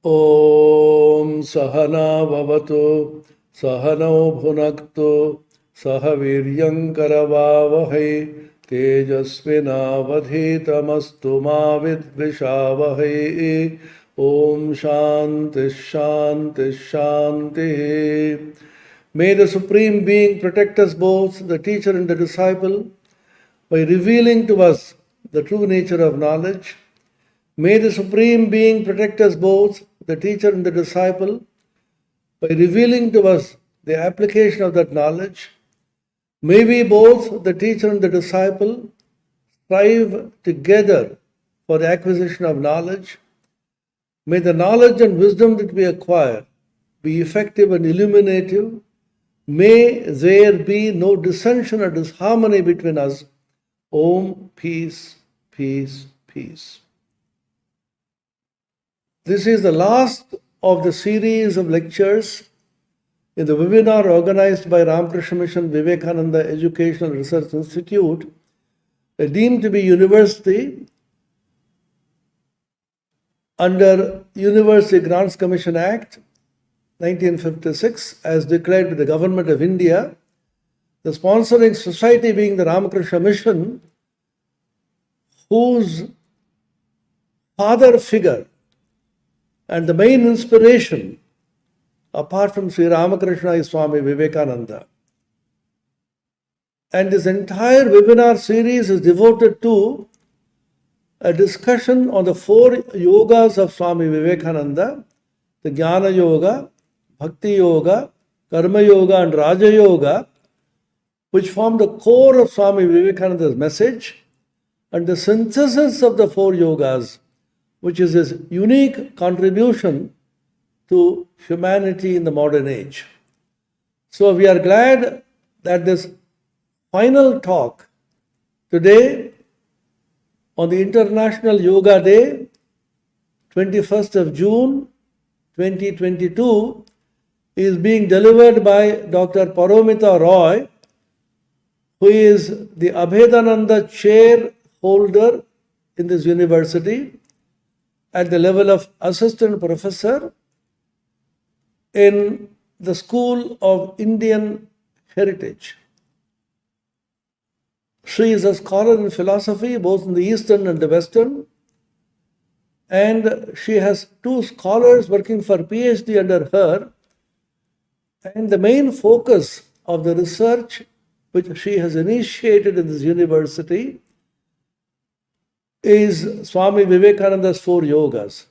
Om Sahana Bhavatu Sahano Bhunaktu Sahaviryam Karavavahai Tejasvinavadhitamastu ma vidvishavahai. Om Shanti Shanti Shanti. May the Supreme Being protect us both, the teacher and the disciple, by revealing to us the true nature of knowledge. May the Supreme Being protect us both, the teacher and the disciple, by revealing to us the application of that knowledge. May we both, the teacher and the disciple, strive together for the acquisition of knowledge. May the knowledge and wisdom that we acquire be effective and illuminative. May there be no dissension or disharmony between us. Om, peace, peace, peace. This is the last of the series of lectures in the webinar organized by Ramakrishna Mission Vivekananda Educational Research Institute, deemed to be university under University Grants Commission Act 1956 as declared by the Government of India, the sponsoring society being the Ramakrishna Mission, whose father figure and the main inspiration, apart from Sri Ramakrishna, is Swami Vivekananda. And this entire webinar series is devoted to a discussion on the four yogas of Swami Vivekananda, the Jnana Yoga, Bhakti Yoga, Karma Yoga and Raja Yoga, which form the core of Swami Vivekananda's message, and the synthesis of the four yogas, which is his unique contribution to humanity in the modern age. So we are glad that this final talk today on the International Yoga Day, 21st of June 2022, is being delivered by Dr. Paromita Roy, who is the Abhedananda Chair holder in this university at the level of assistant professor in the School of Indian Heritage. She is a scholar in philosophy, both in the Eastern and the Western, and she has two scholars working for PhD under her, and the main focus of the research which she has initiated in this university is Swami Vivekananda's four yogas.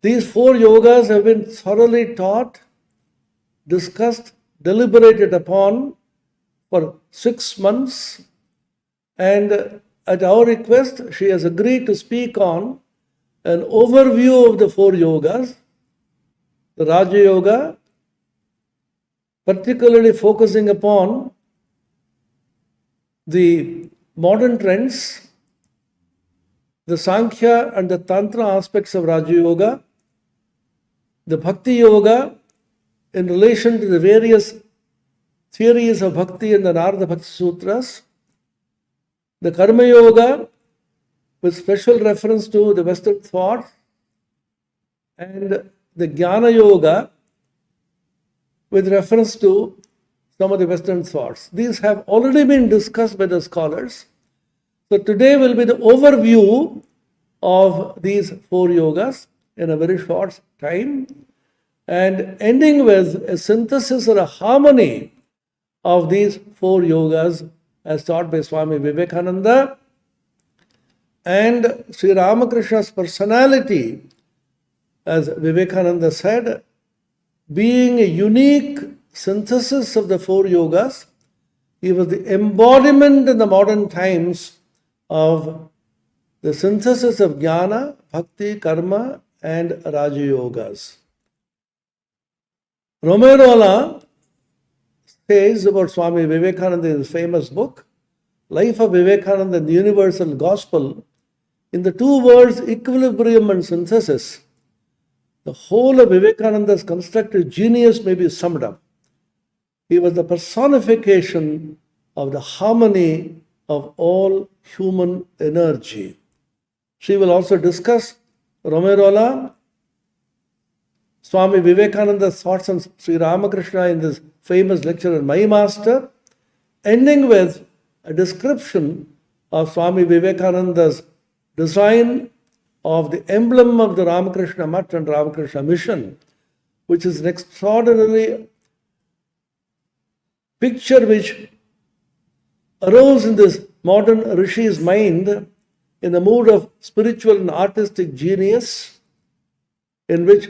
These four yogas have been thoroughly taught, discussed, deliberated upon for 6 months, and at our request, she has agreed to speak on an overview of the four yogas, the Raja Yoga, particularly focusing upon the modern trends, the Sankhya and the Tantra aspects of Raja Yoga, the Bhakti Yoga in relation to the various theories of Bhakti and the Narada Bhakti Sutras, the Karma Yoga with special reference to the Western thought, and the Jnana Yoga with reference to some of the Western thoughts. These have already been discussed by the scholars. So today will be the overview of these four yogas in a very short time, and ending with a synthesis or a harmony of these four yogas as taught by Swami Vivekananda, and Sri Ramakrishna's personality, as Vivekananda said, being a unique synthesis of the four yogas. He was the embodiment in the modern times of the synthesis of Jnana, Bhakti, Karma and Raja Yogas. Romerola says about Swami Vivekananda in his famous book, Life of Vivekananda and the Universal Gospel, in the two words equilibrium and synthesis, the whole of Vivekananda's constructive genius may be summed up. He was the personification of the harmony of all human energy. She will also discuss Romerola Swami Vivekananda's thoughts on Sri Ramakrishna in this famous lecture on My Master, ending with a description of Swami Vivekananda's design of the emblem of the Ramakrishna Math and Ramakrishna Mission, which is an extraordinary picture which arose in this modern Rishi's mind in the mood of spiritual and artistic genius, in which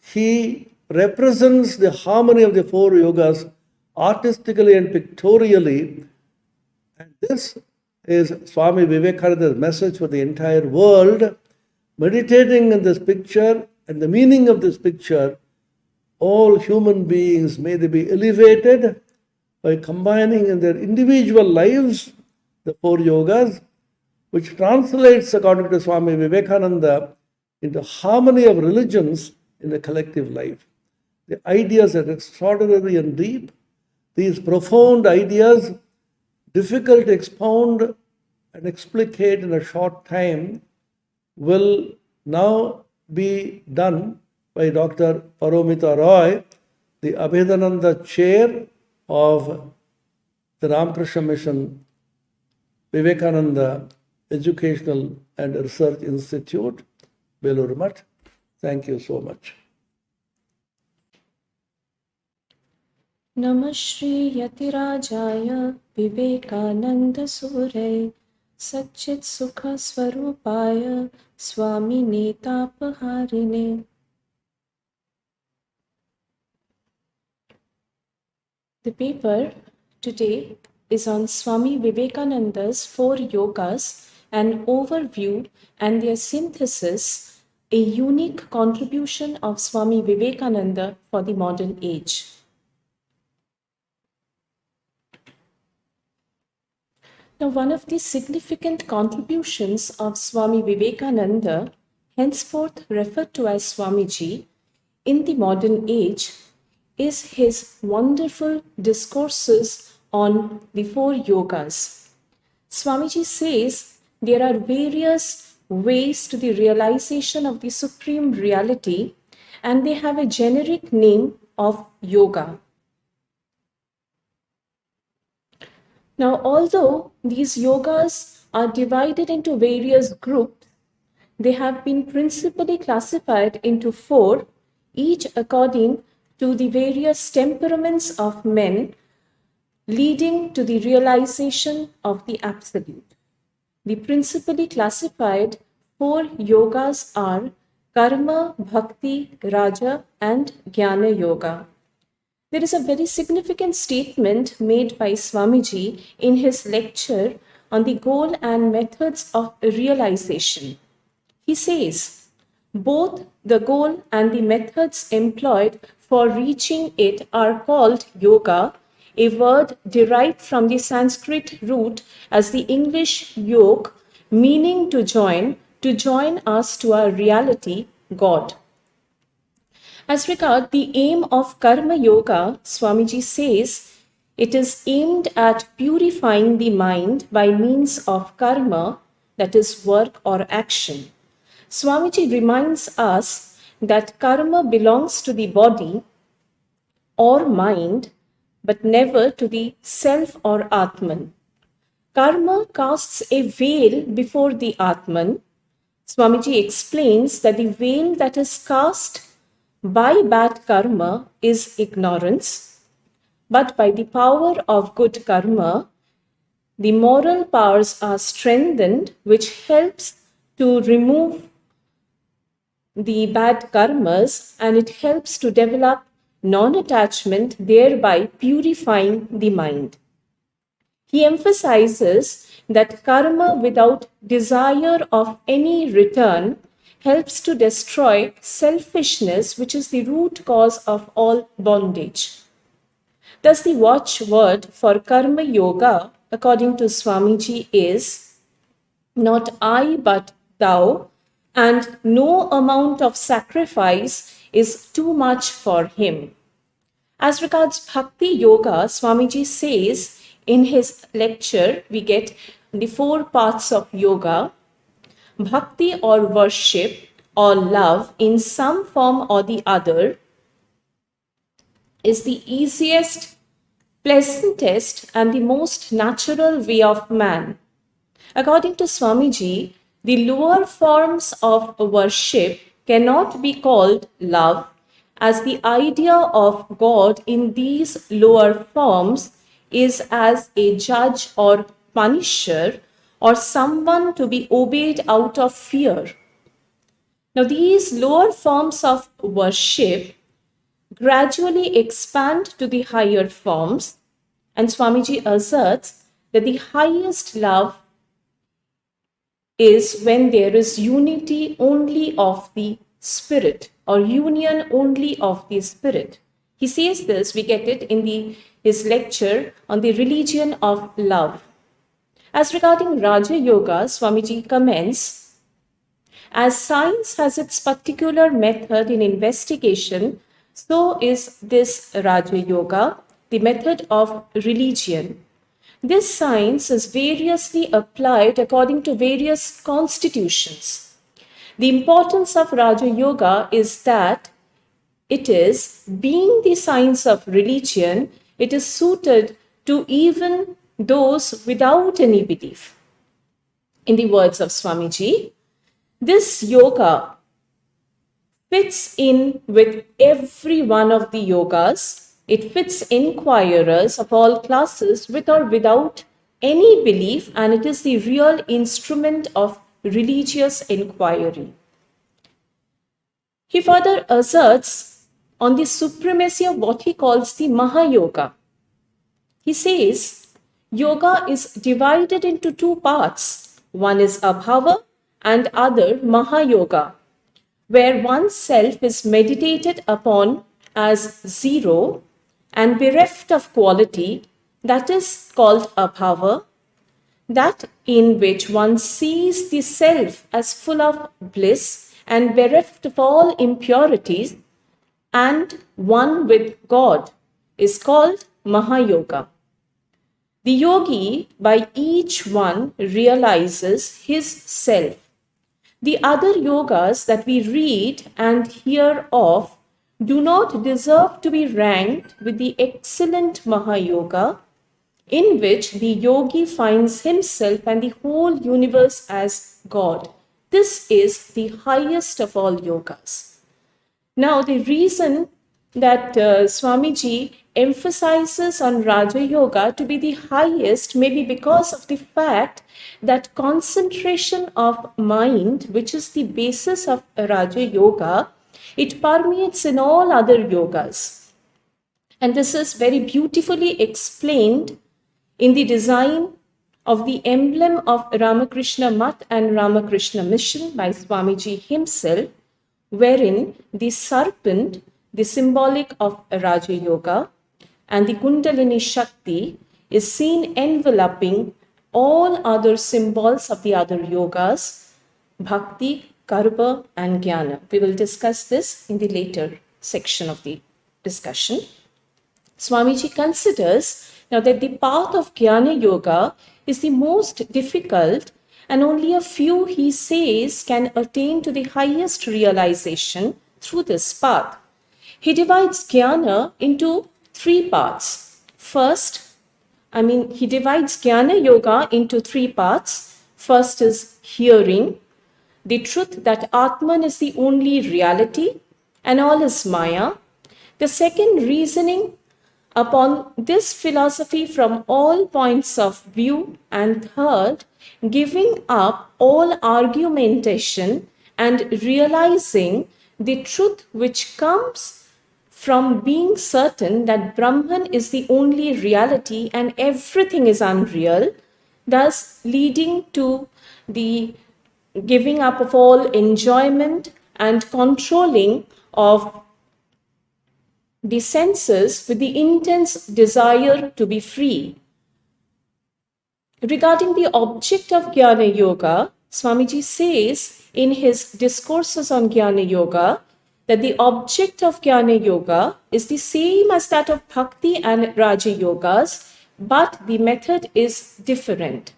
he represents the harmony of the four yogas artistically and pictorially. And this is Swami Vivekananda's message for the entire world. Meditating in this picture and the meaning of this picture, all human beings, may they be elevated by combining in their individual lives the four yogas, which translates, according to Swami Vivekananda, into harmony of religions in the collective life. The ideas are extraordinary and deep. These profound ideas, difficult to expound and explicate in a short time, will now be done by Dr. Paromita Roy, the Abhedananda Chair of the Ramakrishna Mission Vivekananda Educational and Research Institute, Belur Math. Thank you so much. Namah Shri Yatirajaya Vivekananda Suray Satchit Sukha Swarupaya Swami Netapaharine. The paper today is on Swami Vivekananda's four yogas, an overview and their synthesis, a unique contribution of Swami Vivekananda for the modern age. Now, one of the significant contributions of Swami Vivekananda, henceforth referred to as Swamiji, in the modern age, is his wonderful discourses on the four yogas. Swamiji says there are various ways to the realization of the supreme reality, and they have a generic name of yoga. Now, although these yogas are divided into various groups, they have been principally classified into four, each according to the various temperaments of men, leading to the realization of the Absolute. The principally classified four yogas are Karma, Bhakti, Raja, and Jnana Yoga. There is a very significant statement made by Swamiji in his lecture on the goal and methods of realization. He says, both the goal and the methods employed for reaching it are called yoga, a word derived from the Sanskrit root as the English yoke, meaning to join us to our reality, God. As regard the aim of Karma Yoga, Swamiji says, it is aimed at purifying the mind by means of karma, that is work or action. Swamiji reminds us that karma belongs to the body or mind, but never to the self or Atman. Karma casts a veil before the Atman. Swamiji explains that the veil that is cast by bad karma is ignorance, but by the power of good karma, the moral powers are strengthened, which helps to remove the bad karmas, and it helps to develop non-attachment, thereby purifying the mind. He emphasizes that karma without desire of any return helps to destroy selfishness, which is the root cause of all bondage. Thus, the watchword for Karma Yoga, according to Swamiji, is not I but thou, and no amount of sacrifice is too much for him. As regards Bhakti Yoga, Swamiji says in his lecture, we get the four parts of yoga: Bhakti or worship, or love in some form or the other is the easiest, pleasantest, and the most natural way of man. According to Swamiji, the lower forms of worship cannot be called love, as the idea of God in these lower forms is as a judge or punisher or someone to be obeyed out of fear. Now, these lower forms of worship gradually expand to the higher forms, and Swamiji asserts that the highest love is when there is unity only of the spirit, or union only of the spirit. He says this, we get it in his lecture on the religion of love. As regarding Raja Yoga, Swamiji comments, as science has its particular method in investigation, so is this Raja Yoga, the method of religion. This science is variously applied according to various constitutions. The importance of Raja Yoga is that it is, being the science of religion, it is suited to even those without any belief. In the words of Swamiji, this yoga fits in with every one of the yogas. It fits inquirers of all classes with or without any belief, and it is the real instrument of religious inquiry. He further asserts on the supremacy of what he calls the Mahayoga. He says, yoga is divided into two parts. One is Abhava and other Mahayoga, where oneself is meditated upon as zero and bereft of quality, that is called Abhava, that in which one sees the self as full of bliss and bereft of all impurities, and one with God, is called Mahayoga. The yogi, by each one, realizes his self. The other yogas that we read and hear of do not deserve to be ranked with the excellent Mahayoga, in which the yogi finds himself and the whole universe as God. This is the highest of all yogas. Now, the reason that Swamiji emphasizes on Raja Yoga to be the highest may be because of the fact that concentration of mind, which is the basis of Raja Yoga, it permeates in all other yogas. And this is very beautifully explained in the design of the emblem of Ramakrishna Math and Ramakrishna Mission by Swamiji himself, wherein the serpent, the symbolic of Raja Yoga, and the Kundalini Shakti is seen enveloping all other symbols of the other yogas, bhakti, karma, and jnana. We will discuss this in the later section of the discussion. Swamiji considers now that the path of Jnana Yoga is the most difficult, and only a few, he says, can attain to the highest realization through this path. He divides Jnana into three parts. He divides Jnana Yoga into three parts. First is hearing, the truth that Atman is the only reality and all is Maya. The second, reasoning upon this philosophy from all points of view. And third, giving up all argumentation and realizing the truth which comes from being certain that Brahman is the only reality and everything is unreal, thus leading to the giving up of all enjoyment and controlling of the senses with the intense desire to be free. Regarding the object of Jnana Yoga, Swamiji says in his discourses on Jnana Yoga that the object of Jnana Yoga is the same as that of Bhakti and Raja Yogas, but the method is different.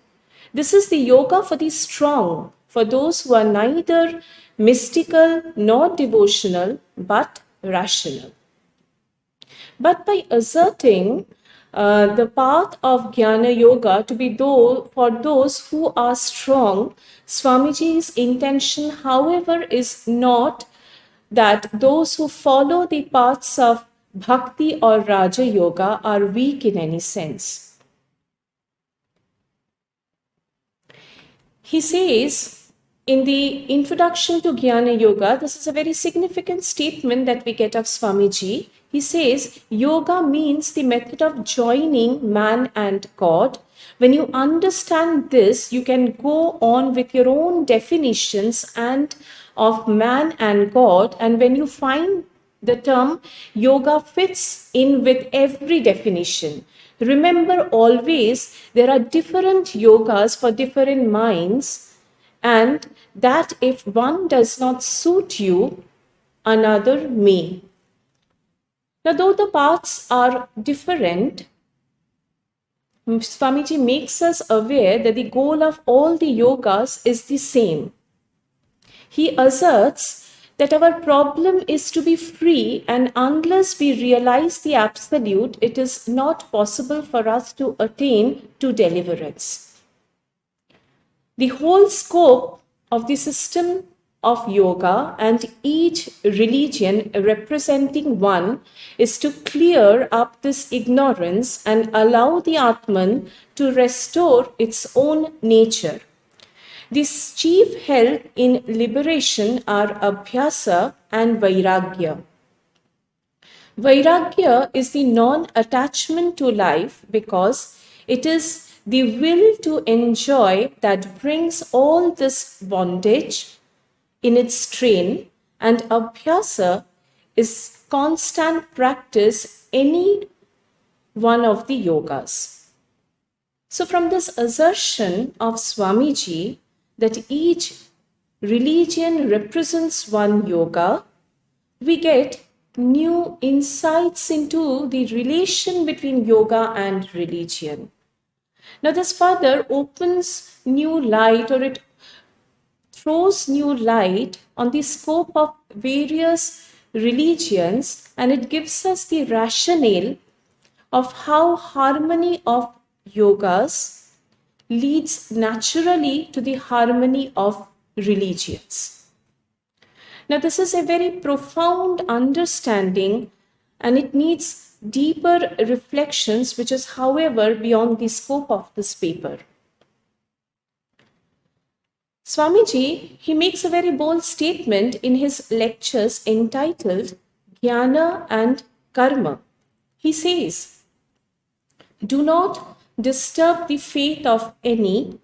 This is the yoga for the strong, for those who are neither mystical nor devotional but rational. But by asserting the path of Jnana Yoga to be for those who are strong, Swamiji's intention, however, is not that those who follow the paths of Bhakti or Raja Yoga are weak in any sense. He says in the introduction to Jnana Yoga, this is a very significant statement that we get of Swamiji. He says, yoga means the method of joining man and God. When you understand this, you can go on with your own definitions and of man and God. And when you find the term yoga fits in with every definition. Remember always, there are different yogas for different minds, and that if one does not suit you, another may. Now, though the paths are different, Swamiji makes us aware that the goal of all the yogas is the same. He asserts that our problem is to be free, and unless we realize the absolute, it is not possible for us to attain to deliverance. The whole scope of the system of yoga and each religion representing one is to clear up this ignorance and allow the Atman to restore its own nature. This chief help in liberation are abhyasa and vairagya. Vairagya is the non-attachment to life because it is the will to enjoy that brings all this bondage in its train, and abhyasa is constant practice any one of the yogas. So from this assertion of Swamiji that each religion represents one yoga, we get new insights into the relation between yoga and religion. Now this further opens new light, or it throws new light on the scope of various religions, and it gives us the rationale of how harmony of yogas leads naturally to the harmony of religions. Now, this is a very profound understanding, and it needs deeper reflections, which is, however, beyond the scope of this paper. Swamiji, he makes a very bold statement in his lectures entitled Jnana and Karma. He says, do not disturb the faith of any.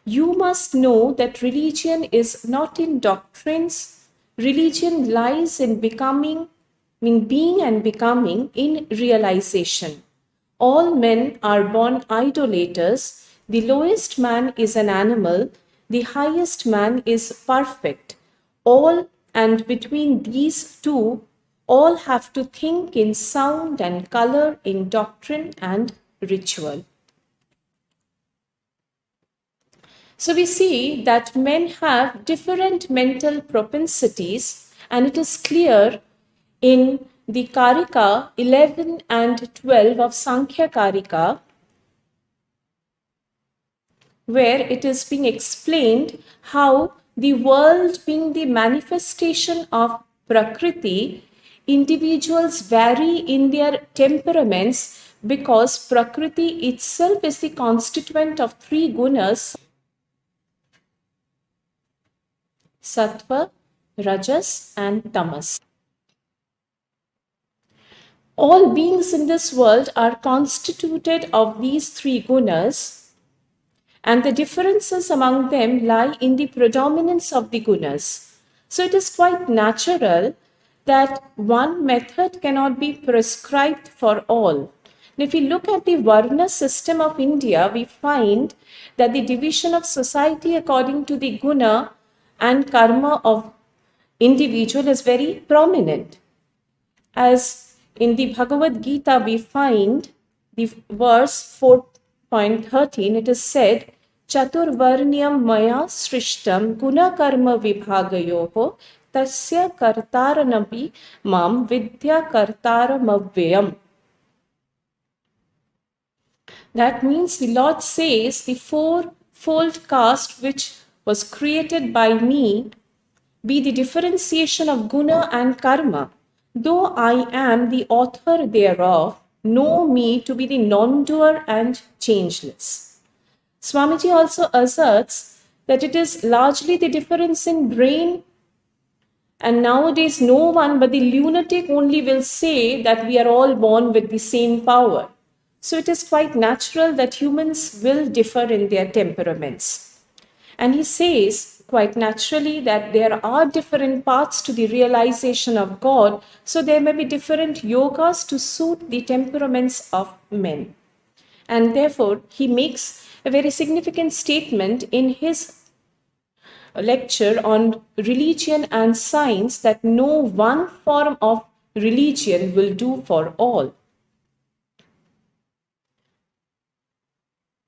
You must know that religion is not in doctrines. Religion lies in being and becoming in realization. All men are born idolaters. The lowest man is an animal. The highest man is perfect. All, and between these two, all have to think in sound and color, in doctrine and ritual. So we see that men have different mental propensities, and it is clear in the Karika 11 and 12 of Sankhya Karika, where it is being explained how the world being the manifestation of Prakriti, individuals vary in their temperaments because Prakriti itself is the constituent of three gunas: Sattva, Rajas and Tamas. All beings in this world are constituted of these three gunas, and the differences among them lie in the predominance of the gunas. So it is quite natural that one method cannot be prescribed for all. And if we look at the Varna system of India, we find that the division of society according to the guna and karma of individual is very prominent. As in the Bhagavad Gita, we find the verse 4.13, it is said, chaturvarnyam maya srishtam guna karma vibhagayoho tasya kartaranapi mam vidya kartaramavvyam. That means the Lord says the fourfold caste which was created by me be the differentiation of guna and karma. Though I am the author thereof, know me to be the non-doer and changeless. Swamiji also asserts that it is largely the difference in brain, and nowadays no one but the lunatic only will say that we are all born with the same power. So it is quite natural that humans will differ in their temperaments. And he says quite naturally that there are different paths to the realization of God, so there may be different yogas to suit the temperaments of men. And therefore, he makes a very significant statement in his lecture on religion and science that no one form of religion will do for all.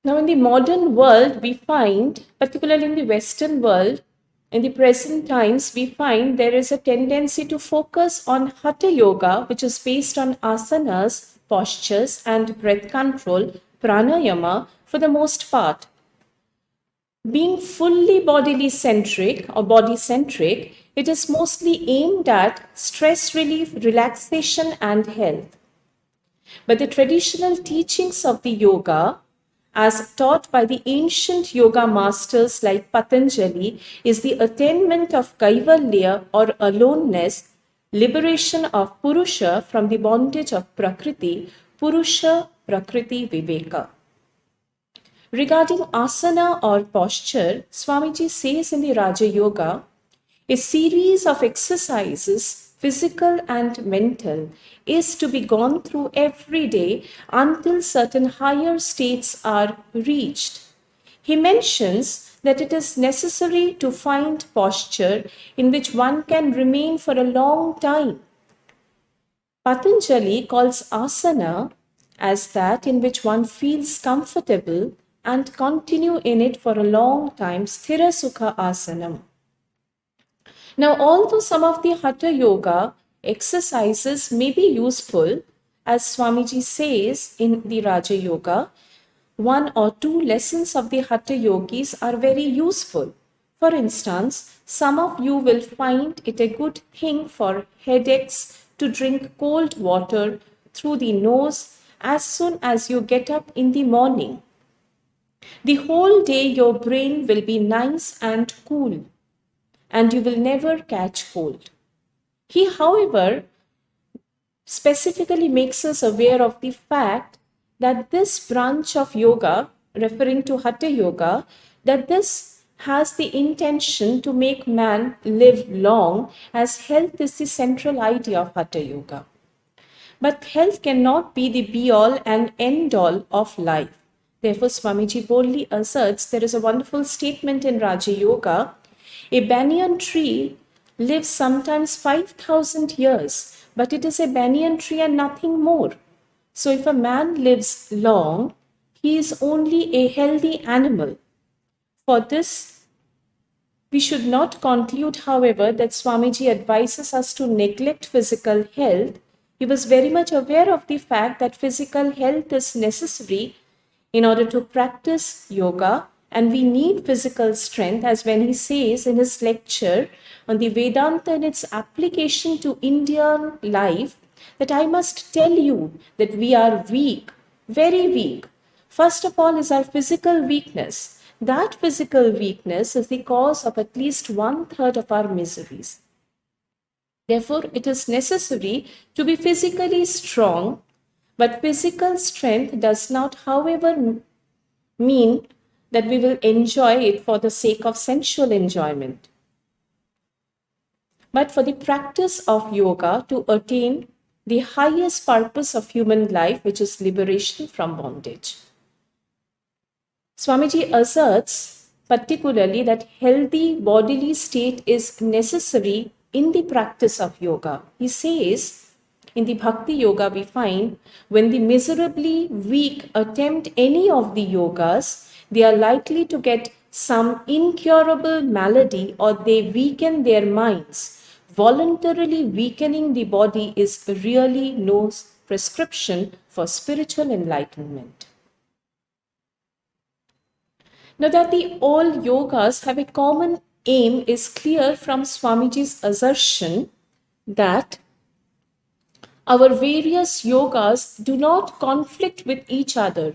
Now, in the modern world, we find, particularly in the Western world, in the present times, we find there is a tendency to focus on Hatha Yoga, which is based on asanas, postures, and breath control, pranayama, for the most part. Being fully bodily centric or body centric, it is mostly aimed at stress relief, relaxation, and health. But the traditional teachings of the yoga, as taught by the ancient yoga masters like Patanjali, is the attainment of kaivalya or aloneness, liberation of Purusha from the bondage of Prakriti, Purusha Prakriti Viveka. Regarding asana or posture, Swamiji says in the Raja Yoga, a series of exercises, physical and mental, is to be gone through every day until certain higher states are reached. He mentions that it is necessary to find posture in which one can remain for a long time. Patanjali calls asana as that in which one feels comfortable and continue in it for a long time, sthira sukha asanam. Now, although some of the Hatha Yoga exercises may be useful, as Swamiji says in the Raja Yoga, 1 or 2 lessons of the Hatha Yogis are very useful. For instance, some of you will find it a good thing for headaches to drink cold water through the nose as soon as you get up in the morning. The whole day your brain will be nice and cool, and you will never catch cold. He, however, specifically makes us aware of the fact that this branch of yoga, referring to Hatha Yoga, that this has the intention to make man live long, as health is the central idea of Hatha Yoga. But health cannot be the be-all and end-all of life. Therefore, Swamiji boldly asserts there is a wonderful statement in Raja Yoga. A banyan tree lives sometimes 5,000 years, but it is a banyan tree and nothing more. So if a man lives long, he is only a healthy animal. For this, we should not conclude, however, that Swamiji advises us to neglect physical health. He was very much aware of the fact that physical health is necessary in order to practice yoga, and we need physical strength, as when he says in his lecture on the Vedanta and its application to Indian life, that I must tell you that we are weak, very weak. First of all is our physical weakness. That physical weakness is the cause of at least 1/3 of our miseries. Therefore, it is necessary to be physically strong, but physical strength does not, however, mean that we will enjoy it for the sake of sensual enjoyment, but for the practice of yoga to attain the highest purpose of human life, which is liberation from bondage. Swamiji asserts particularly that healthy bodily state is necessary in the practice of yoga. He says, In the Bhakti Yoga, we find when the miserably weak attempt any of the yogas, they are likely to get some incurable malady or they weaken their minds. Voluntarily weakening the body is really no prescription for spiritual enlightenment. Now that the all yogas have a common aim is clear from Swamiji's assertion that our various yogas do not conflict with each other.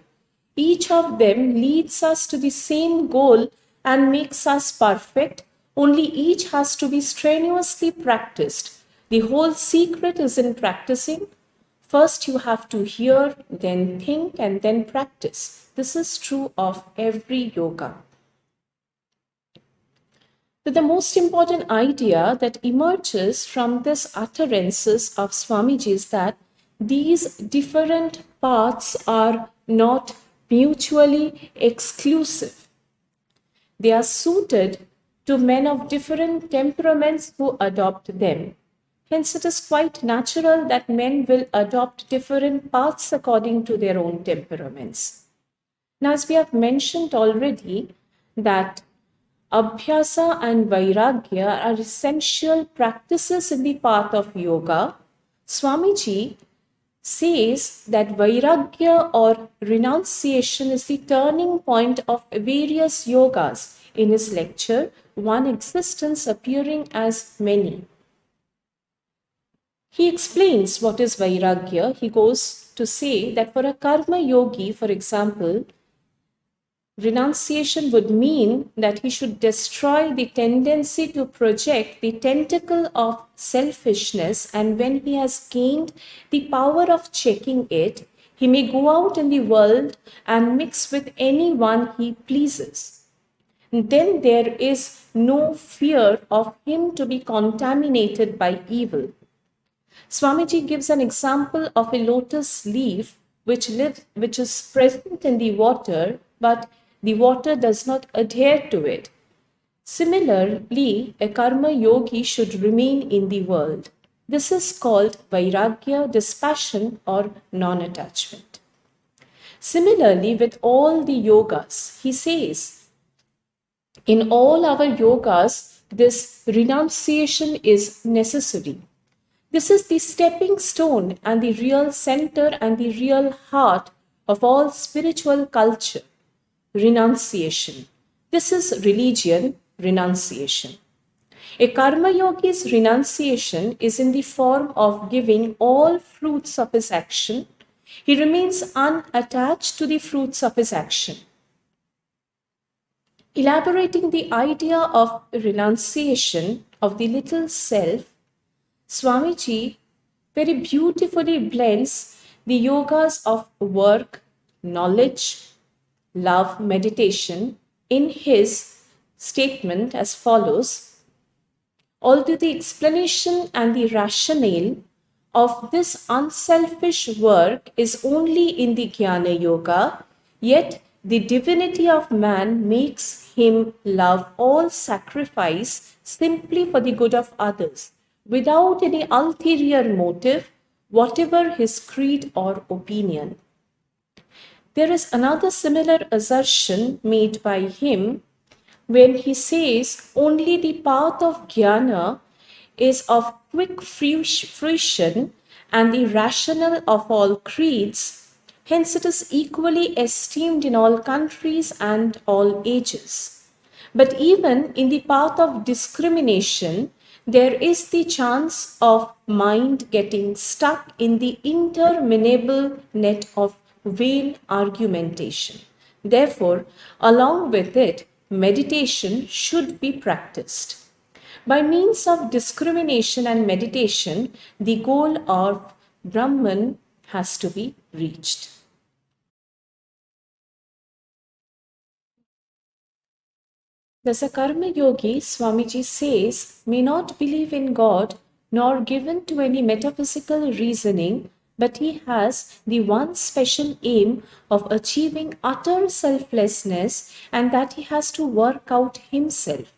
Each of them leads us to the same goal and makes us perfect, only each has to be strenuously practiced. The whole secret is in practicing. First, you have to hear, then think, and then practice. This is true of every yoga. But the most important idea that emerges from this utterances of Swamiji is that these different paths are not mutually exclusive. They are suited to men of different temperaments who adopt them. Hence, it is quite natural that men will adopt different paths according to their own temperaments. Now, as we have mentioned already, that Abhyasa and Vairagya are essential practices in the path of yoga. Swamiji says that Vairagya or renunciation is the turning point of various yogas in his lecture, One Existence Appearing as Many. He explains what is Vairagya. He goes to say that for a karma yogi, for example, renunciation would mean that he should destroy the tendency to project the tentacle of selfishness, and when he has gained the power of checking it, he may go out in the world and mix with anyone he pleases. And then there is no fear of him to be contaminated by evil. Swamiji gives an example of a lotus leaf which is present in the water, but the water does not adhere to it. Similarly, a karma yogi should remain in the world. This is called vairagya, dispassion, or non-attachment. Similarly, with all the yogas, he says, in all our yogas, this renunciation is necessary. This is the stepping stone and the real center and the real heart of all spiritual culture. Renunciation. This is religion, renunciation. A karma yogi's renunciation is in the form of giving all fruits of his action. He remains unattached to the fruits of his action. Elaborating the idea of renunciation of the little self, Swamiji very beautifully blends the yogas of work, knowledge, love, meditation in his statement as follows. Although the explanation and the rationale of this unselfish work is only in the Jnana Yoga, yet the divinity of man makes him love all sacrifice simply for the good of others, without any ulterior motive, whatever his creed or opinion. There is another similar assertion made by him when he says only the path of jnana is of quick fruition and the rationale of all creeds, hence it is equally esteemed in all countries and all ages. But even in the path of discrimination, there is the chance of mind getting stuck in the interminable net of vain argumentation. Therefore, along with it, meditation should be practiced. By means of discrimination and meditation, the goal of Brahman has to be reached. Thus, a karma yogi, Swamiji says, may not believe in God nor given to any metaphysical reasoning, but he has the one special aim of achieving utter selflessness, and that he has to work out himself.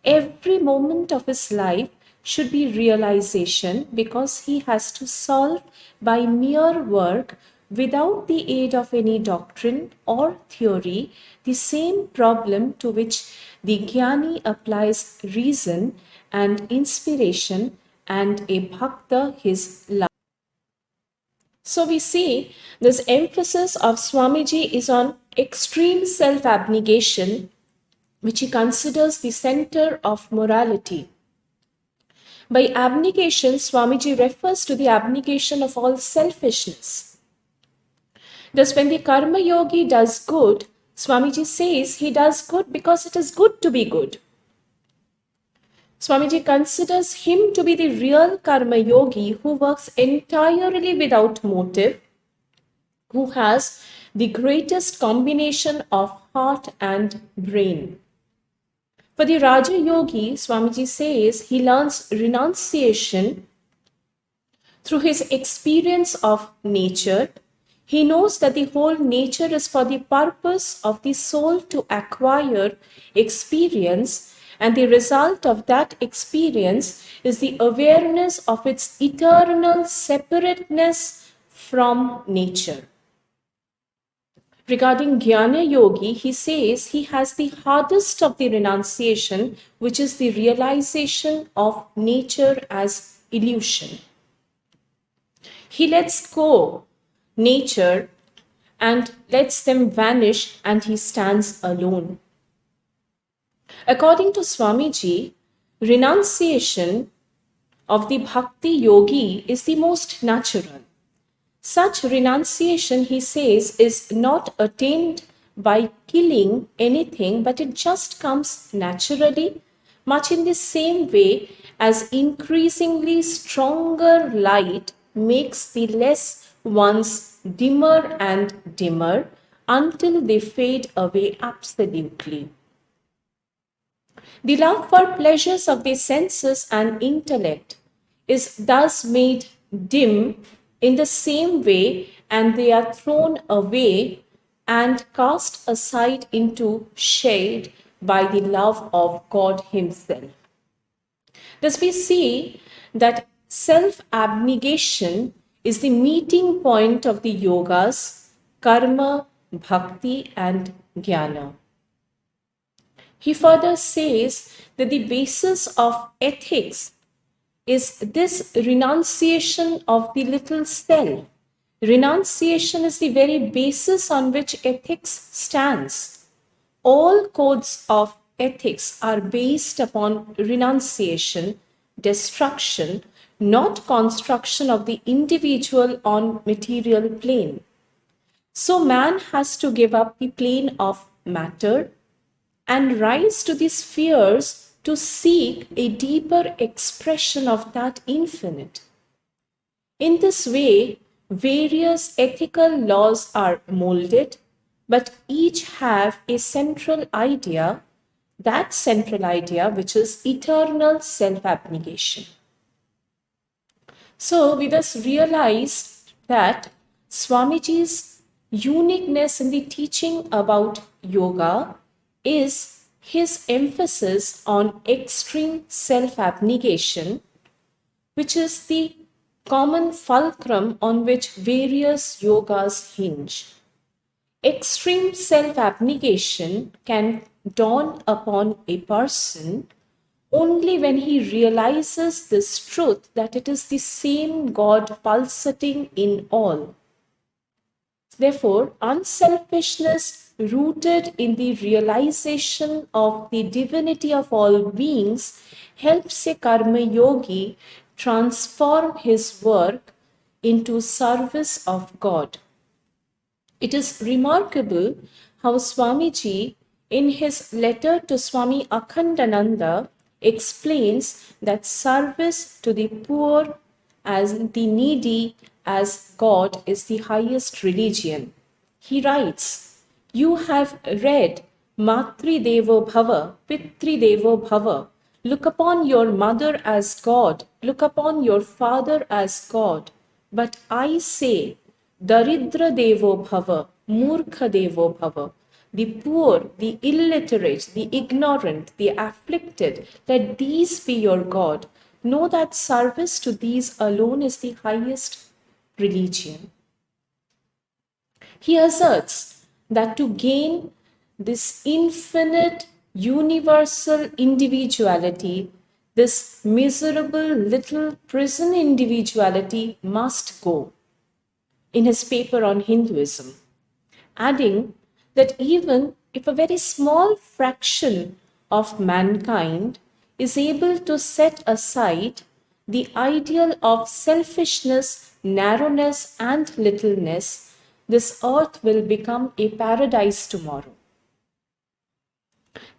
Every moment of his life should be realization, because he has to solve by mere work, without the aid of any doctrine or theory, the same problem to which the Jnani applies reason and inspiration, and a bhakta his love. So we see this emphasis of Swamiji is on extreme self-abnegation, which he considers the center of morality. By abnegation, Swamiji refers to the abnegation of all selfishness. Thus, when the karma yogi does good, Swamiji says he does good because it is good to be good. Swamiji considers him to be the real karma yogi who works entirely without motive, who has the greatest combination of heart and brain. For the Raja Yogi, Swamiji says he learns renunciation through his experience of nature. He knows that the whole nature is for the purpose of the soul to acquire experience, and the result of that experience is the awareness of its eternal separateness from nature. Regarding Jnana Yogi, he says he has the hardest of the renunciation, which is the realization of nature as illusion. He lets go nature and lets them vanish, and he stands alone. According to Swamiji, renunciation of the bhakti yogi is the most natural. Such renunciation, he says, is not attained by killing anything, but it just comes naturally, much in the same way as increasingly stronger light makes the less ones dimmer and dimmer until they fade away absolutely. The love for pleasures of the senses and intellect is thus made dim in the same way, and they are thrown away and cast aside into shade by the love of God Himself. Thus, we see that self-abnegation is the meeting point of the yogas, karma, bhakti, and jnana. He further says that the basis of ethics is this renunciation of the little self. Renunciation is the very basis on which ethics stands. All codes of ethics are based upon renunciation, destruction, not construction of the individual on material plane. So man has to give up the plane of matter and rise to the spheres to seek a deeper expression of that infinite. In this way, various ethical laws are molded, but each have a central idea, that central idea which is eternal self-abnegation. So we thus realize that Swamiji's uniqueness in the teaching about yoga is his emphasis on extreme self-abnegation, which is the common fulcrum on which various yogas hinge. Extreme self-abnegation can dawn upon a person only when he realizes this truth, that it is the same God pulsating in all. Therefore, unselfishness rooted in the realization of the divinity of all beings helps a karma yogi transform his work into service of God. It is remarkable how Swamiji, in his letter to Swami Akhandananda, explains that service to the poor as the needy as God is the highest religion. He writes, "You have read Matri Devo Bhava, Pitri Devo Bhava. Look upon your mother as God, look upon your father as God. But I say, Daridra Devo Bhava, Murkha Devo Bhava. The poor, the illiterate, the ignorant, the afflicted, let these be your God. know that service to these alone is the highest religion. He asserts that to gain this infinite, universal individuality, this miserable little prison individuality must go, in his paper on Hinduism, adding that even if a very small fraction of mankind is able to set aside the ideal of selfishness, narrowness, and littleness, this earth will become a paradise tomorrow.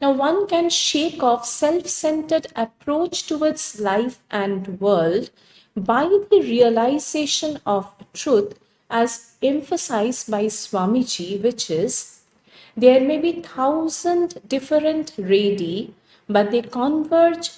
Now, one can shake off self-centered approach towards life and world by the realization of truth as emphasized by Swamiji, which is, there may be 1,000 different radii, but they converge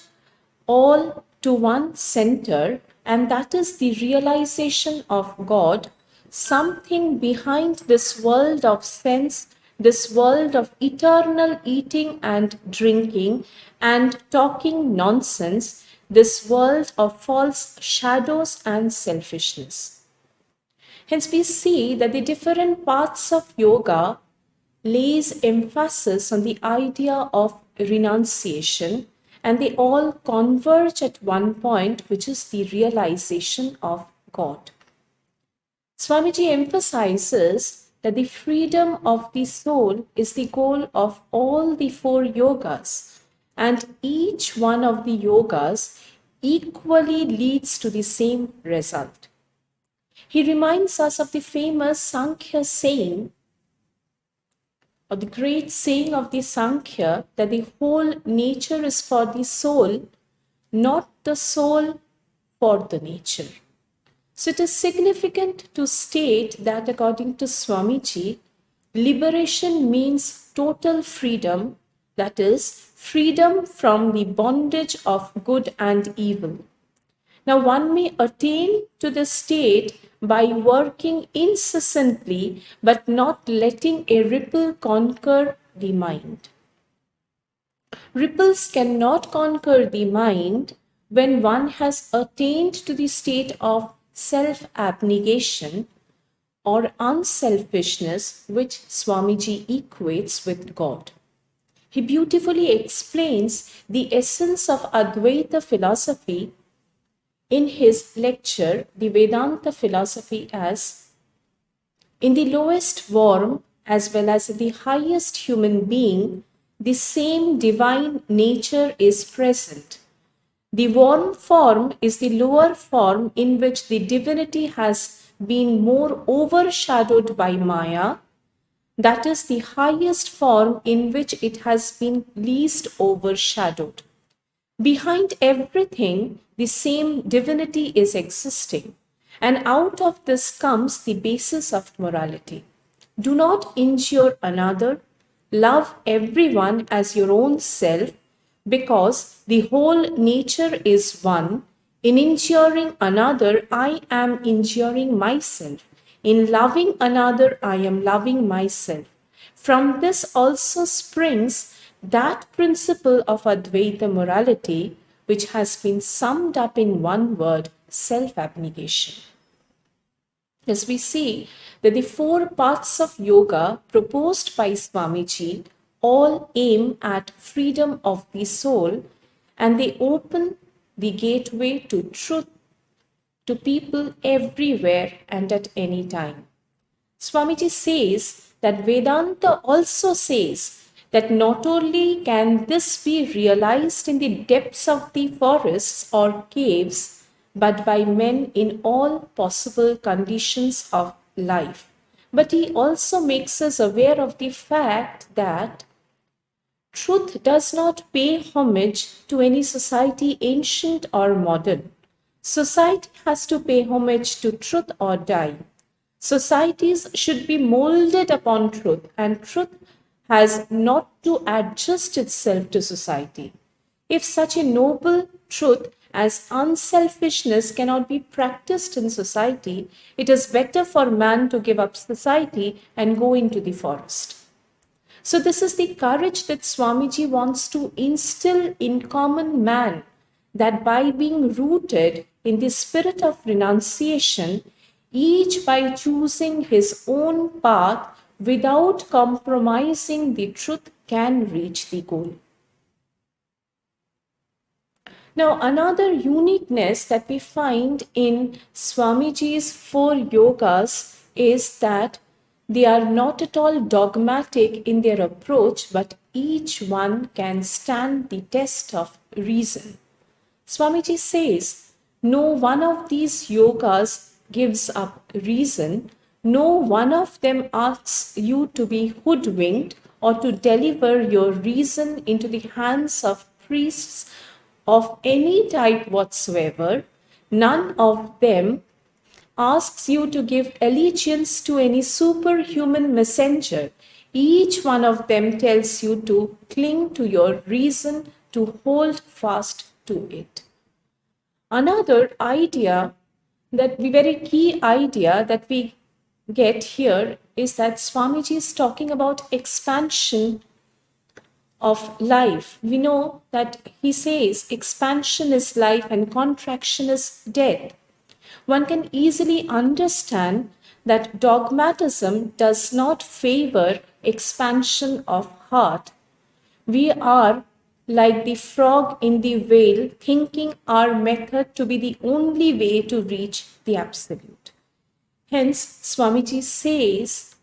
all to one center, and that is the realization of God, something behind this world of sense, this world of eternal eating and drinking and talking nonsense, this world of false shadows and selfishness. Hence, we see that the different paths of yoga lays emphasis on the idea of renunciation, and they all converge at one point, which is the realization of God. Swamiji emphasizes that the freedom of the soul is the goal of all the 4 yogas, and each one of the yogas equally leads to the same result. He reminds us of the famous Sankhya saying, or the great saying of the Sankhya, that the whole nature is for the soul, not the soul for the nature. So it is significant to state that according to Swamiji, liberation means total freedom, that is, freedom from the bondage of good and evil. Now, one may attain to this state by working incessantly, but not letting a ripple conquer the mind. Ripples cannot conquer the mind when one has attained to the state of self-abnegation or unselfishness, which Swamiji equates with God. He beautifully explains the essence of Advaita philosophy in his lecture, the Vedanta philosophy, as in the lowest form as well as in the highest human being, the same divine nature is present. The warm form is the lower form in which the divinity has been more overshadowed by Maya. That is the highest form in which it has been least overshadowed. Behind everything, the same divinity is existing, and out of this comes the basis of morality. Do not injure another, love everyone as your own self, because the whole nature is one. In injuring another, I am injuring myself. In loving another, I am loving myself. From this also springs that principle of Advaita morality, which has been summed up in one word, self-abnegation. As we see that the 4 paths of yoga proposed by Swamiji all aim at freedom of the soul, and they open the gateway to truth to people everywhere and at any time. Swamiji says that Vedanta also says that not only can this be realized in the depths of the forests or caves, but by men in all possible conditions of life. But he also makes us aware of the fact that truth does not pay homage to any society, ancient or modern. Society has to pay homage to truth or die. Societies should be molded upon truth, and truth has not to adjust itself to society. If such a noble truth as unselfishness cannot be practiced in society, it is better for man to give up society and go into the forest. So this is the courage that Swamiji wants to instill in common man, that by being rooted in the spirit of renunciation, each by choosing his own path without compromising the truth can reach the goal. Now, another uniqueness that we find in Swamiji's 4 yogas is that they are not at all dogmatic in their approach, but each one can stand the test of reason. Swamiji says, no one of these yogas gives up reason. No one of them asks you to be hoodwinked or to deliver your reason into the hands of priests of any type whatsoever. None of them asks you to give allegiance to any superhuman messenger. Each one of them tells you to cling to your reason, to hold fast to it. Another idea, that the very key idea that we get here is that Swamiji is talking about expansion of life. We know that he says expansion is life and contraction is death. One can easily understand that dogmatism does not favor expansion of heart. We are like the frog in the whale, thinking our method to be the only way to reach the absolute. Hence, Swamiji says,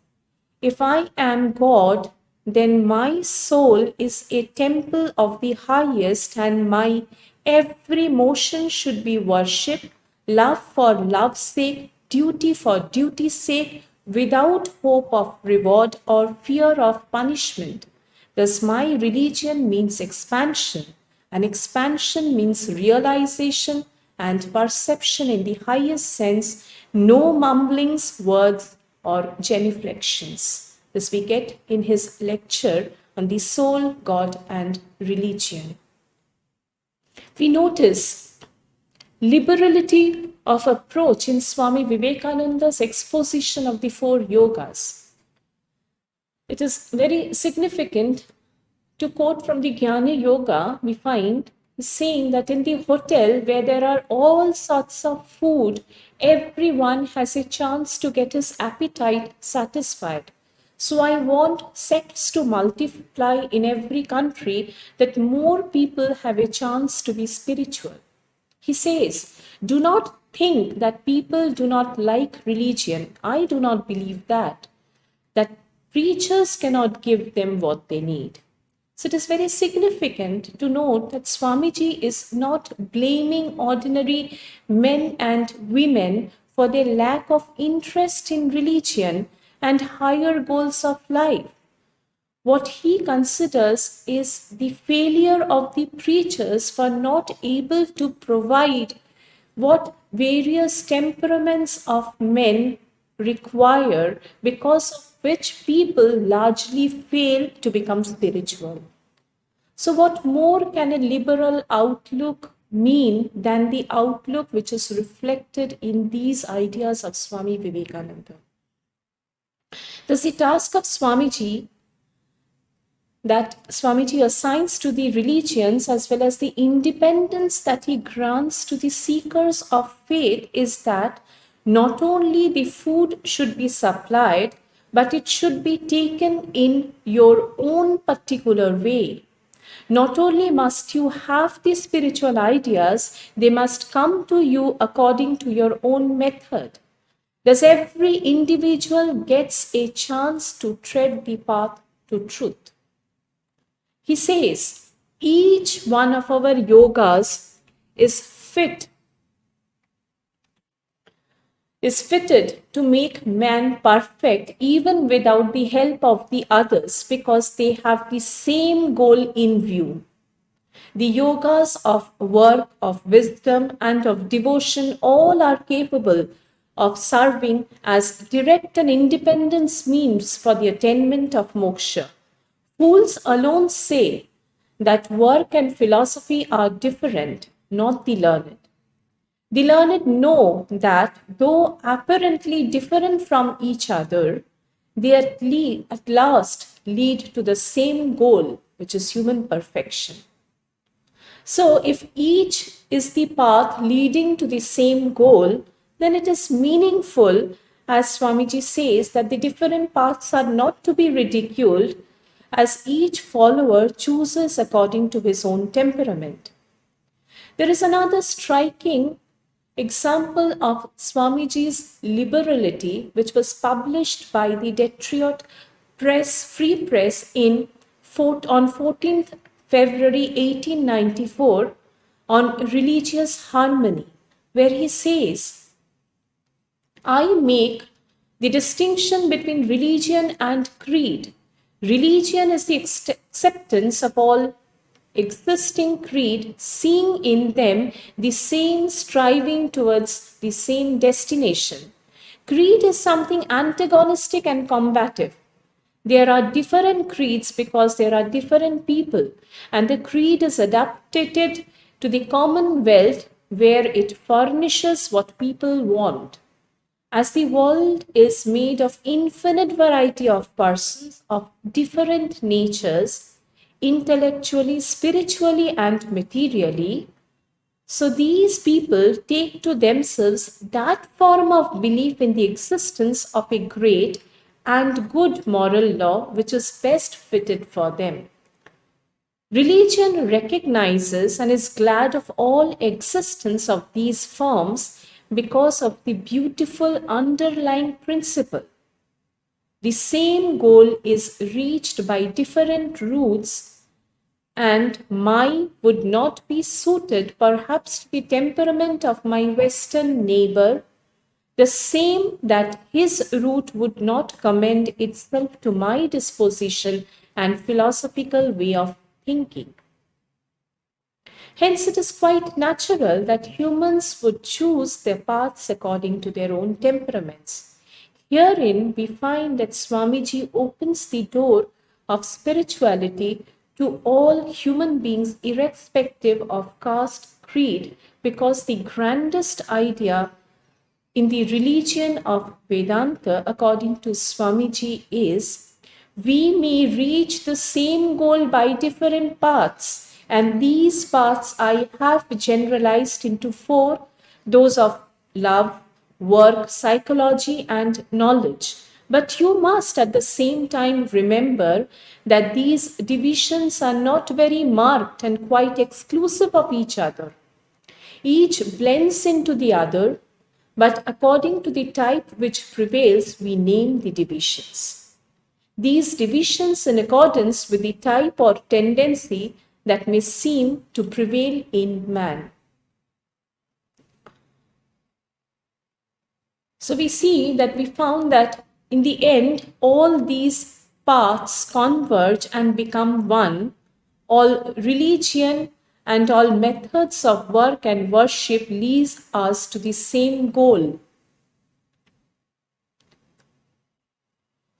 if I am God, then my soul is a temple of the highest, and my every motion should be worship, love for love's sake, duty for duty's sake, without hope of reward or fear of punishment. Thus, my religion means expansion, and expansion means realization and perception in the highest sense, no mumblings, words, or genuflections. This we get in his lecture on the soul, God, and religion. We notice liberality of approach in Swami Vivekananda's exposition of the 4 yogas. It is very significant to quote from the Jnana Yoga. We find saying that in the hotel where there are all sorts of food, everyone has a chance to get his appetite satisfied. So I want sects to multiply in every country, that more people have a chance to be spiritual. He says, do not think that people do not like religion. I do not believe that preachers cannot give them what they need. So it is very significant to note that Swamiji is not blaming ordinary men and women for their lack of interest in religion and higher goals of life. What he considers is the failure of the preachers for not able to provide what various temperaments of men require, because of which people largely fail to become spiritual. So what more can a liberal outlook mean than the outlook which is reflected in these ideas of Swami Vivekananda? Thus, the task of Swamiji that Swamiji assigns to the religions, as well as the independence that he grants to the seekers of faith, is that not only the food should be supplied, but it should be taken in your own particular way. Not only must you have the spiritual ideas, they must come to you according to your own method. Thus, every individual gets a chance to tread the path to truth. He says, each one of our yogas is fitted to make man perfect even without the help of the others, because they have the same goal in view. The yogas of work, of wisdom, and of devotion all are capable of serving as direct and independent means for the attainment of moksha. Fools alone say that work and philosophy are different, not the learned. The learned know that, though apparently different from each other, they at last lead to the same goal, which is human perfection. So, if each is the path leading to the same goal, then it is meaningful, as Swamiji says, that the different paths are not to be ridiculed, as each follower chooses according to his own temperament. There is another striking example of Swamiji's Liberality, which was published by the Detroit Free Press on 14th February 1894 on religious harmony, where he says, I make the distinction between religion and creed. Religion is the acceptance of all existing creed, seeing in them the same striving towards the same destination. Creed is something antagonistic and combative. There are different creeds because there are different people, and the creed is adapted to the commonwealth where it furnishes what people want. As the world is made of infinite variety of persons of different natures, intellectually, spiritually, and materially, so these people take to themselves that form of belief in the existence of a great and good moral law which is best fitted for them. Religion recognizes and is glad of all existence of these forms because of the beautiful underlying principle. The same goal is reached by different routes, and mine would not be suited perhaps to the temperament of my Western neighbor, the same that his route would not commend itself to my disposition and philosophical way of thinking. Hence, it is quite natural that humans would choose their paths according to their own temperaments. Herein, we find that Swamiji opens the door of spirituality to all human beings, irrespective of caste, creed, because the grandest idea in the religion of Vedanta, according to Swamiji, is we may reach the same goal by different paths. And these paths I have generalized into four, those of love, work, psychology, and knowledge. But you must at the same time remember that these divisions are not very marked and quite exclusive of each other. Each blends into the other, but according to the type which prevails, we name the divisions. These divisions in accordance with the type or tendency that may seem to prevail in man. So we see that we found that in the end, all these paths converge and become one. All religion and all methods of work and worship leads us to the same goal.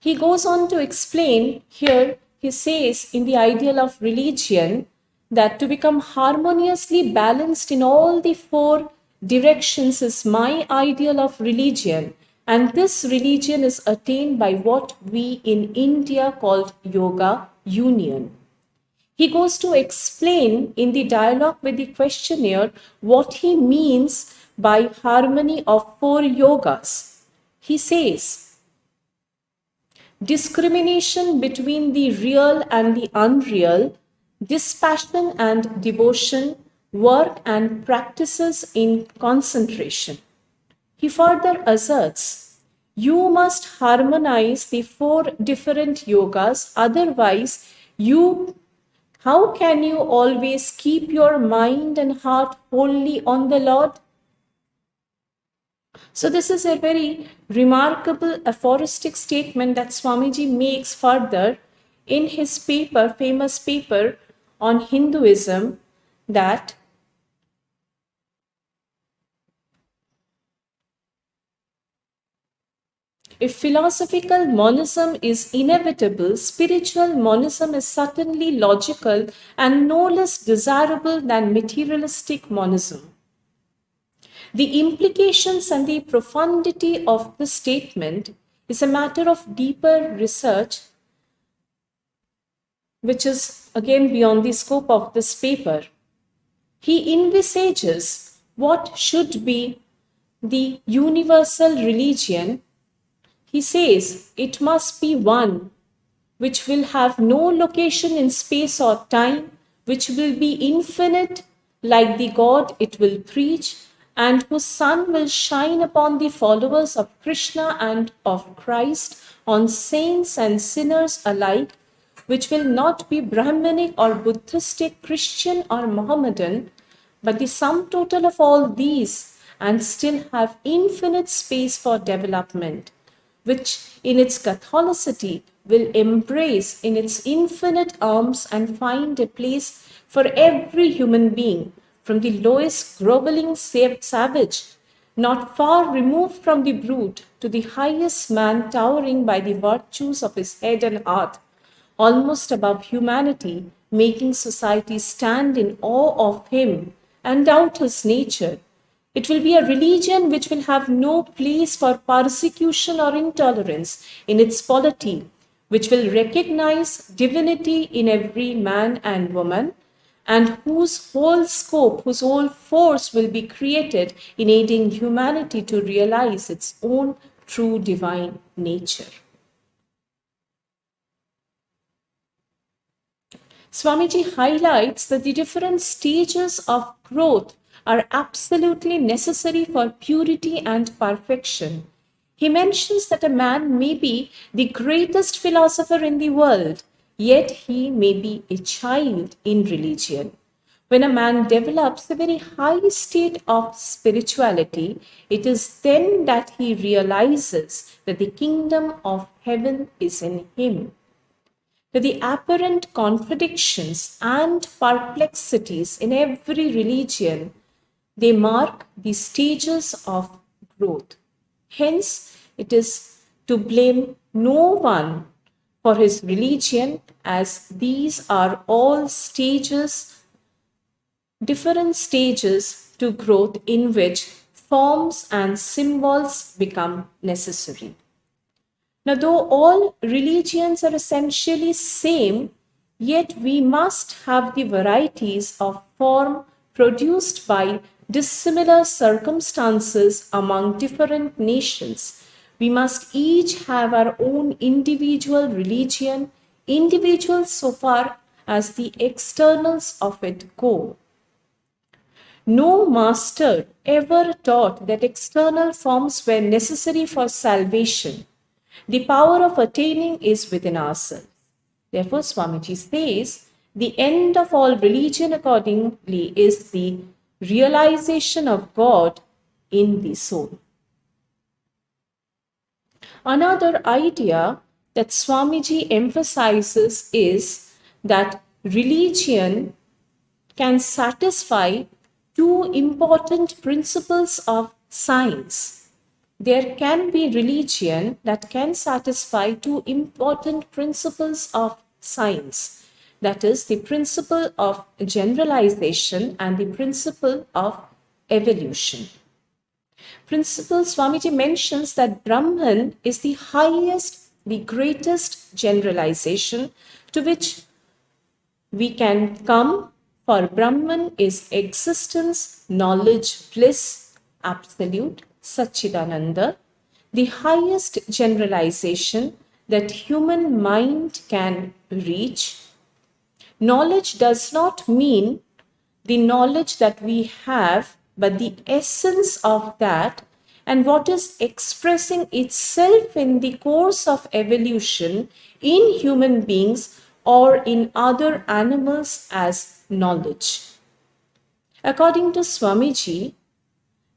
He goes on to explain here, he says in the ideal of religion, that to become harmoniously balanced in all the four directions is my ideal of religion, and this religion is attained by what we in India called yoga union. He goes to explain in the dialogue with the questionnaire what he means by harmony of four yogas. He says, discrimination between the real and the unreal, dispassion and devotion, work and practices in concentration. He further asserts, you must harmonize the four different yogas, otherwise how can you always keep your mind and heart wholly on the Lord? So this is a very remarkable aphoristic statement that Swamiji makes further in his paper, famous paper on Hinduism, that if philosophical monism is inevitable, spiritual monism is certainly logical and no less desirable than materialistic monism. The implications and the profundity of this statement is a matter of deeper research, which is again beyond the scope of this paper. He envisages what should be the universal religion. He says it must be one which will have no location in space or time, which will be infinite like the God it will preach, and whose sun will shine upon the followers of Krishna and of Christ, on saints and sinners alike, which will not be Brahmanic or Buddhistic, Christian or Mohammedan, but the sum total of all these, and still have infinite space for development, which in its Catholicity will embrace in its infinite arms and find a place for every human being, from the lowest groveling savage, not far removed from the brute, to the highest man towering by the virtues of his head and heart, almost above humanity, making society stand in awe of him and doubt his nature. It will be a religion which will have no place for persecution or intolerance in its polity, which will recognize divinity in every man and woman, and whose whole scope, whose whole force will be created in aiding humanity to realize its own true divine nature. Swamiji highlights that the different stages of growth are absolutely necessary for purity and perfection. He mentions that a man may be the greatest philosopher in the world, yet he may be a child in religion. When a man develops a very high state of spirituality, it is then that he realizes that the kingdom of heaven is in him. The apparent contradictions and perplexities in every religion, they mark the stages of growth. Hence, it is to blame no one for his religion, as these are all stages, different stages to growth in which forms and symbols become necessary. Now, though all religions are essentially same, yet we must have the varieties of form produced by dissimilar circumstances among different nations. We must each have our own individual religion, individual so far as the externals of it go. No master ever taught that external forms were necessary for salvation. The power of attaining is within ourselves. Therefore, Swamiji says, the end of all religion accordingly is the realization of God in the soul. Another idea that Swamiji emphasizes is that religion can satisfy two important principles of science. There can be religion that can satisfy two important principles of science. That is, the principle of generalization and the principle of evolution. Principle Swamiji mentions that Brahman is the highest, the greatest generalization to which we can come, for Brahman is existence, knowledge, bliss, absolute, Satchidananda, the highest generalization that human mind can reach. Knowledge does not mean the knowledge that we have, but the essence of that, and what is expressing itself in the course of evolution in human beings or in other animals as knowledge. According to Swamiji,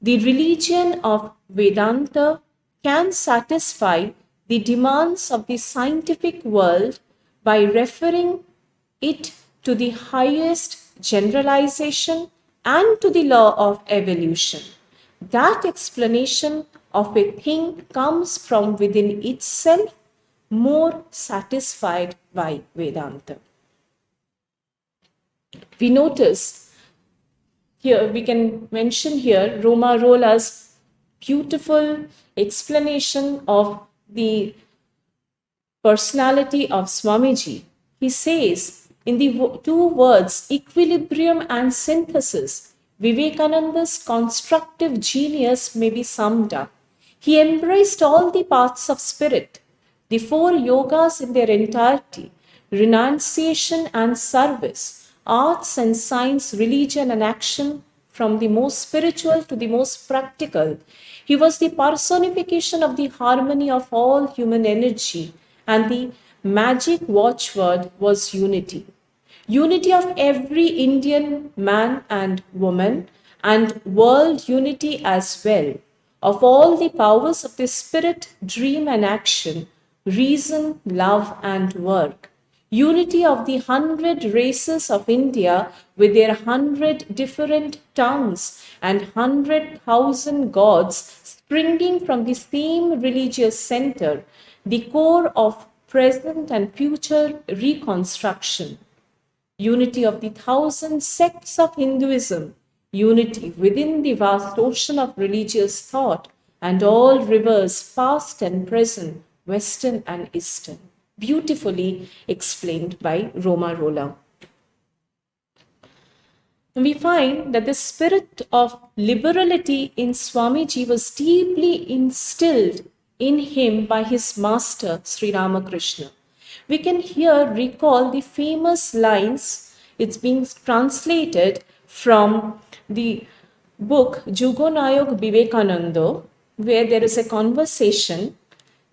the religion of Vedanta can satisfy the demands of the scientific world by referring it to the highest generalization and to the law of evolution. That explanation of a thing comes from within itself, more satisfied by Vedanta. We notice here, we can mention here Roma Rolla's beautiful explanation of the personality of Swamiji. He says, In the two words equilibrium and synthesis, Vivekananda's constructive genius may be summed up. He embraced all the paths of spirit, the four yogas in their entirety, renunciation and service, arts and science, religion and action, from the most spiritual to the most practical. He was the personification of the harmony of all human energy, and the magic watchword was unity. Unity of every Indian man and woman, and world unity as well, of all the powers of the spirit, dream and action, reason, love and work. Unity of the 100 races of India with their 100 different tongues and 100,000 gods springing from the same religious center, the core of present and future reconstruction. Unity of the 1,000 sects of Hinduism, unity within the vast ocean of religious thought, and all rivers past and present, western and eastern. Beautifully explained by Roma Rolla. We find that the spirit of liberality in Swamiji was deeply instilled in him by his master, Sri Ramakrishna. We can here recall the famous lines, it's being translated from the book Jugonayog Vivekananda, where there is a conversation.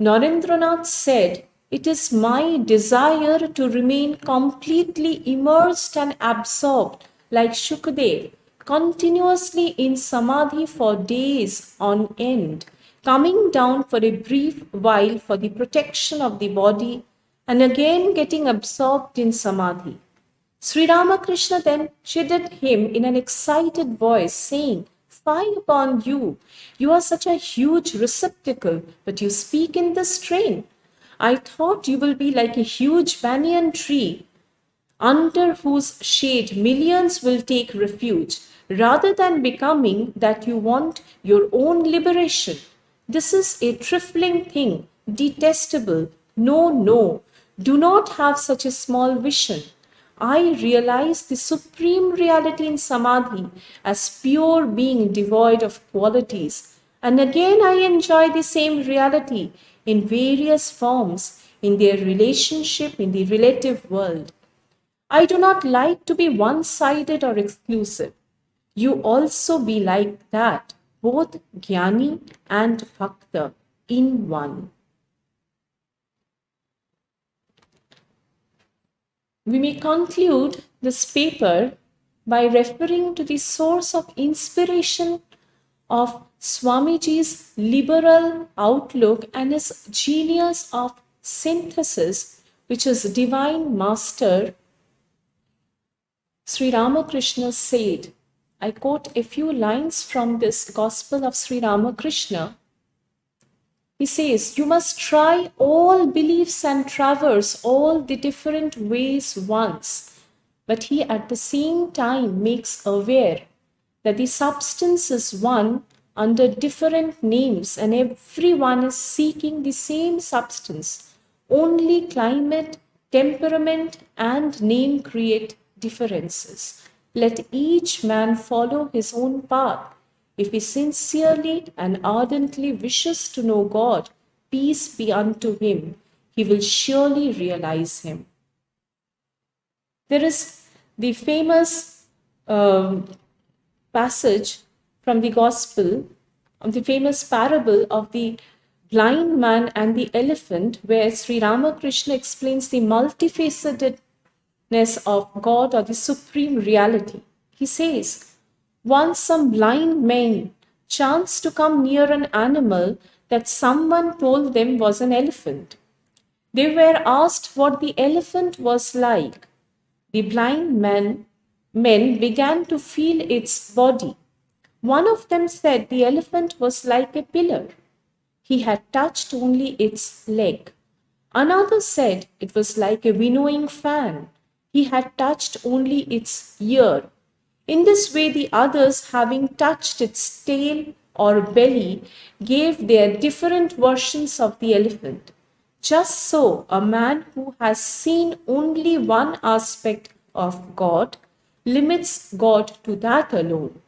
Narendranath said, "It is my desire to remain completely immersed and absorbed like Shukadev, continuously in samadhi for days on end, coming down for a brief while for the protection of the body, and again getting absorbed in samadhi." Sri Ramakrishna then chided him in an excited voice, saying, "Fie upon you! You are such a huge receptacle, but you speak in this strain. I thought you will be like a huge banyan tree, under whose shade millions will take refuge, rather than becoming that you want your own liberation. This is a trifling thing, detestable. No, no, do not have such a small vision. I realize the supreme reality in samadhi as pure being devoid of qualities. And again I enjoy the same reality in various forms in their relationship in the relative world. I do not like to be one-sided or exclusive. You also be like that, both Jnani and Bhakta in one." We may conclude this paper by referring to the source of inspiration of Swamiji's liberal outlook and his genius of synthesis, which is Divine Master Sri Ramakrishna said. I quote a few lines from this Gospel of Sri Ramakrishna. He says, "You must try all beliefs and traverse all the different ways once." But he at the same time makes aware that the substance is one under different names, and everyone is seeking the same substance. Only climate, temperament, and name create differences. Let each man follow his own path. If he sincerely and ardently wishes to know God, peace be unto him, he will surely realize him. There is the famous passage from the Gospel, of the famous parable of the blind man and the elephant, where Sri Ramakrishna explains the multifacetedness of God or the supreme reality. He says, "Once some blind men chanced to come near an animal that someone told them was an elephant. They were asked what the elephant was like. The blind men began to feel its body. One of them said the elephant was like a pillar. He had touched only its leg. Another said it was like a winnowing fan. He had touched only its ear. In this way, the others, having touched its tail or belly, gave their different versions of the elephant. Just so, a man who has seen only one aspect of God limits God to that alone.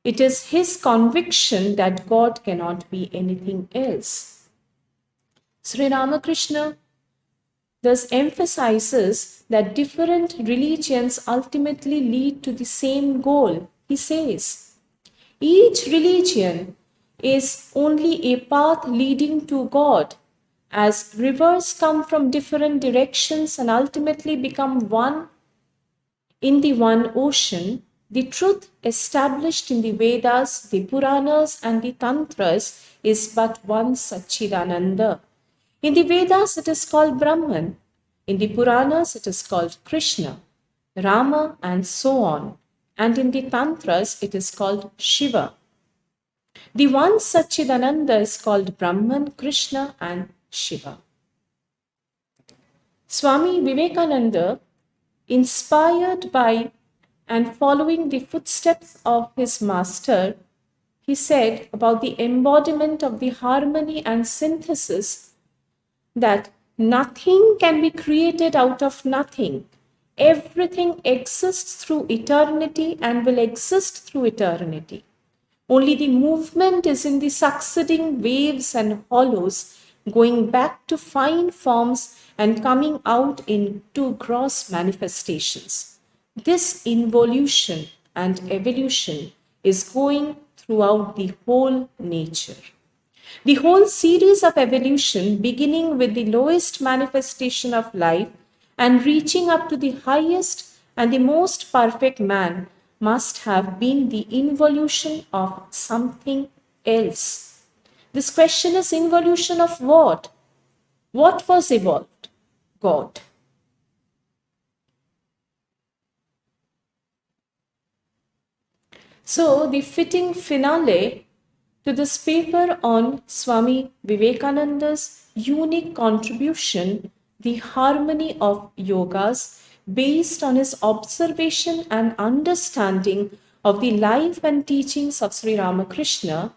It is his conviction that God cannot be anything else. Sri Ramakrishna thus emphasizes that different religions ultimately lead to the same goal. He says, each religion is only a path leading to God, as rivers come from different directions and ultimately become one in the one ocean. The truth established in the Vedas, the Puranas, and the Tantras is but one Satchidananda. In the Vedas, it is called Brahman. In the Puranas, it is called Krishna, Rama, and so on. And in the Tantras, it is called Shiva. The one Satchidananda is called Brahman, Krishna, and Shiva. Swami Vivekananda, inspired by and following the footsteps of his master, he said about the embodiment of the harmony and synthesis that nothing can be created out of nothing. Everything exists through eternity and will exist through eternity. Only the movement is in the succeeding waves and hollows, going back to fine forms and coming out into gross manifestations. This involution and evolution is going throughout the whole nature. The whole series of evolution, beginning with the lowest manifestation of life and reaching up to the highest and the most perfect man, must have been the involution of something else. This question is involution of what? What was evolved? God. So, the fitting finale to this paper on Swami Vivekananda's unique contribution, the harmony of yogas, based on his observation and understanding of the life and teachings of Sri Ramakrishna,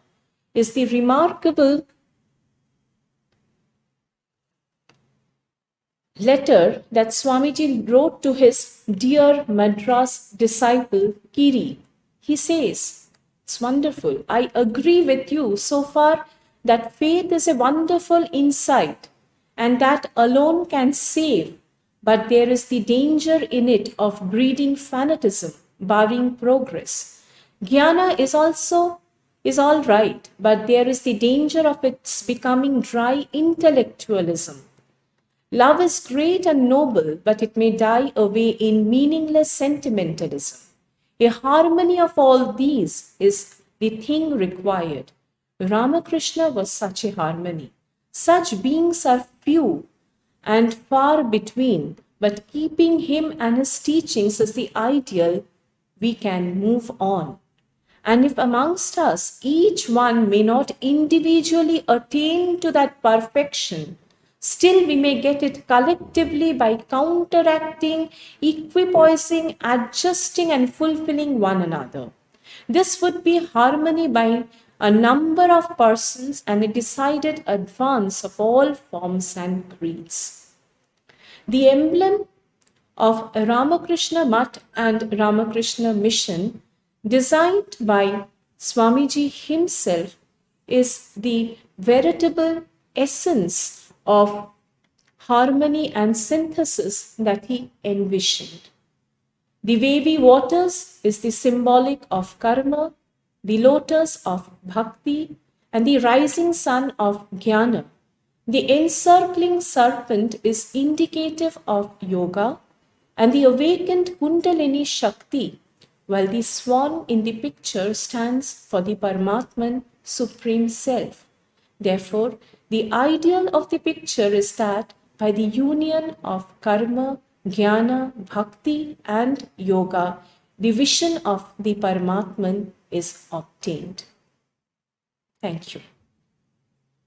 is the remarkable letter that Swamiji wrote to his dear Madras disciple Kiri. He says, it's wonderful. I agree with you so far that faith is a wonderful insight and that alone can save, but there is the danger in it of breeding fanatism, barring progress. Jnana is all right, but there is the danger of its becoming dry intellectualism. Love is great and noble, but it may die away in meaningless sentimentalism. A harmony of all these is the thing required. Ramakrishna was such a harmony. Such beings are few and far between, but keeping him and his teachings as the ideal, we can move on. And if amongst us each one may not individually attain to that perfection, still we may get it collectively by counteracting, equipoising, adjusting, and fulfilling one another. This would be harmony by a number of persons and a decided advance of all forms and creeds. The emblem of Ramakrishna Mutt and Ramakrishna Mission, designed by Swamiji himself, is the veritable essence of harmony and synthesis that he envisioned. The wavy waters is the symbolic of karma, the lotus of bhakti, and the rising sun of jnana. The encircling serpent is indicative of yoga, and the awakened kundalini shakti, while the swan in the picture stands for the Paramatman Supreme Self. Therefore, the ideal of the picture is that by the union of karma, jnana, bhakti, and yoga, the vision of the Paramatman is obtained. Thank you.